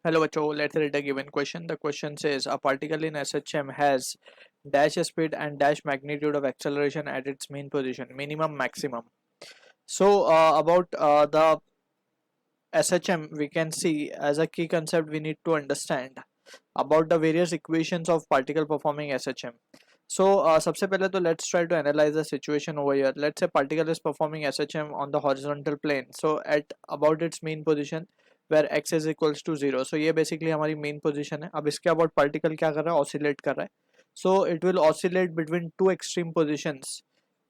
Hello, Bacho. Let's read a given question. The question says a particle in SHM has dash speed and dash magnitude of acceleration at its mean position, minimum, maximum. So, about the SHM, we can see as a key concept we need to understand about the various equations of particle performing SHM. So, सबसे पहले तो let's try to analyze the situation over here. Let's say particle is performing SHM on the horizontal plane. So, at about its mean position where x is equals to 0. So, ये basically हमारी mean position है. अब इसके about particle क्या कर रहा है? Oscillate कर रहा है. So, it will oscillate between two extreme positions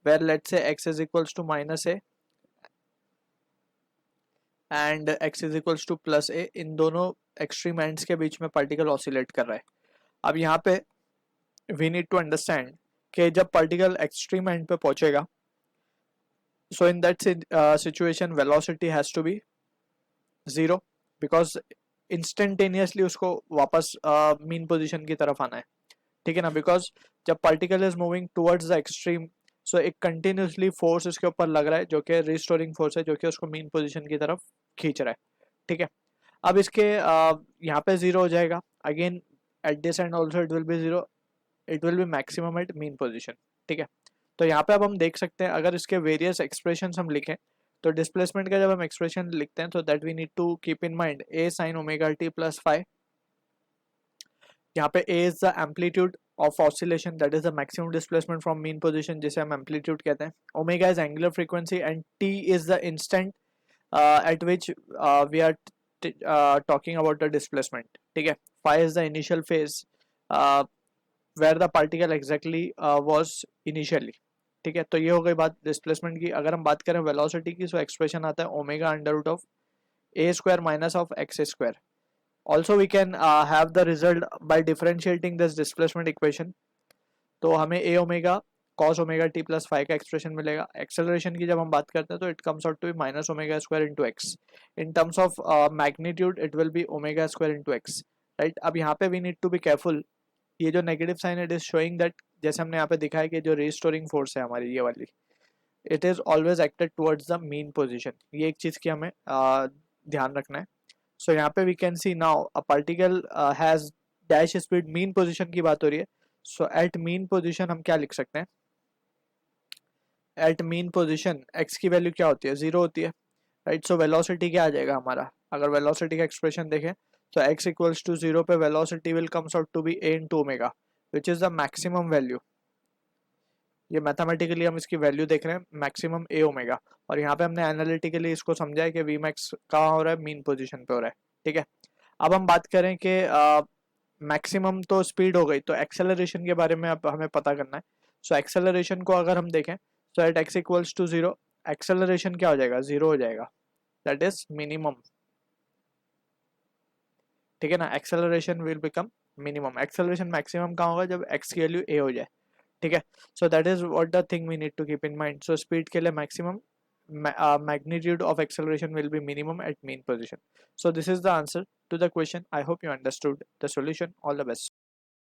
where let's say x is equals to minus a and x is equals to plus a. इन दोनों एक्सट्रीम एंड्स के बीच में पार्टिकल ऑसिलेट कर रहा है. अब यहाँ पे वी नीड टू अंडरस्टैंड कि जब पार्टिकल एक्सट्रीम एंड पे पहुंचेगा, so in that situation velocity has to be zero, because instantaneously उसको वापस मीन पोजीशन की तरफ आना है. ठीक है ना, बिकॉज जब particle is moving towards the extreme, so एक कंटिन्यूसली फोर्स इसके ऊपर लग रहा है जो कि रिस्टोरिंग फोर्स है, जो कि उसको मीन पोजीशन की तरफ खींच रहा है. ठीक है. अब इसके यहाँ पे जीरो हो जाएगा. Again at this end also it will be zero. It will be maximum at mean position. ठीक है. तो यहाँ पे अब हम देख सकते हैं, अगर इसके वेरियस एक्सप्रेशन हम लिखें तो डिस्प्लेसमेंट का जब हम एक्सप्रेशन लिखते हैं तो that we need to keep in mind a sine omega t plus five. यहाँ पे a is the amplitude of oscillation, that is the maximum displacement from mean position, जिसे हम एम्पलीट्यूड कहते हैं. Omega is angular frequency and t is the instant at which we are talking about the displacement. ठीक है. phi is the initial phase where the particle exactly was initially. ठीक है. तो ये हो गई बात डिस्प्लेसमेंट की. अगर हम बात करें वेलोसिटी की, सो एक्सप्रेशन आता है omega under root of a square minus of x square. Also we can have the result by differentiating this displacement equation. तो हमें a omega cos omega t plus five का एक्सप्रेशन मिलेगा. Acceleration की जब हम बात करते हैं तो it comes out to be minus omega square into x. In terms of magnitude it will be omega square into x. Right. अब यहाँ पे we need to be careful. ये जो negative sign it is showing that, जैसे हमने यहाँ पे दिखा है कि जो रिस्टोरिंग फोर्स है हमारी ये वाली, it is always acted towards the mean position. ये एक चीज़ की हमें ध्यान रखना है. सो यहाँ पे we can see now a particle has dash speed. Mean position की बात हो रही है. सो एट मीन पोजिशन हम क्या लिख सकते हैं? एट मीन पोजीशन x की वैल्यू क्या होती है? जीरो होती है. राइट. सो वेलोसिटी क्या आ जाएगा हमारा? अगर वेलोसिटी का एक्सप्रेशन देखें तो x इक्वल्स टू जीरो पे velocity will comes out to be a into omega, which is the maximum value. ये मैथमेटिकली हम इसकी वैल्यू देख रहे हैं, मैक्सिमम a ओमेगा. और यहाँ पे हमने एनालिटिकली इसको समझा है कि v मैक्स कहाँ हो रहा है? मीन पोजिशन पे हो रहा है. ठीक है. अब हम बात करें कि मैक्सिमम तो स्पीड हो गई, तो एक्सेलरेशन के बारे में अब हमें पता करना है. सो एक्सेलरेशन को अगर हम देखें तो at x equals to zero acceleration क्या हो जाएगा? जीरो हो जाएगा. That is minimum. ठीक है ना. Acceleration will become minimum. Acceleration maximum कहाँ होगा? जब x की वैल्यू a हो जाए. ठीक है. So that is what the thing we need to keep in mind. So speed के लिए maximum, magnitude of acceleration will be minimum at mean position. So this is the answer to the question. I hope you understood the solution. All the best.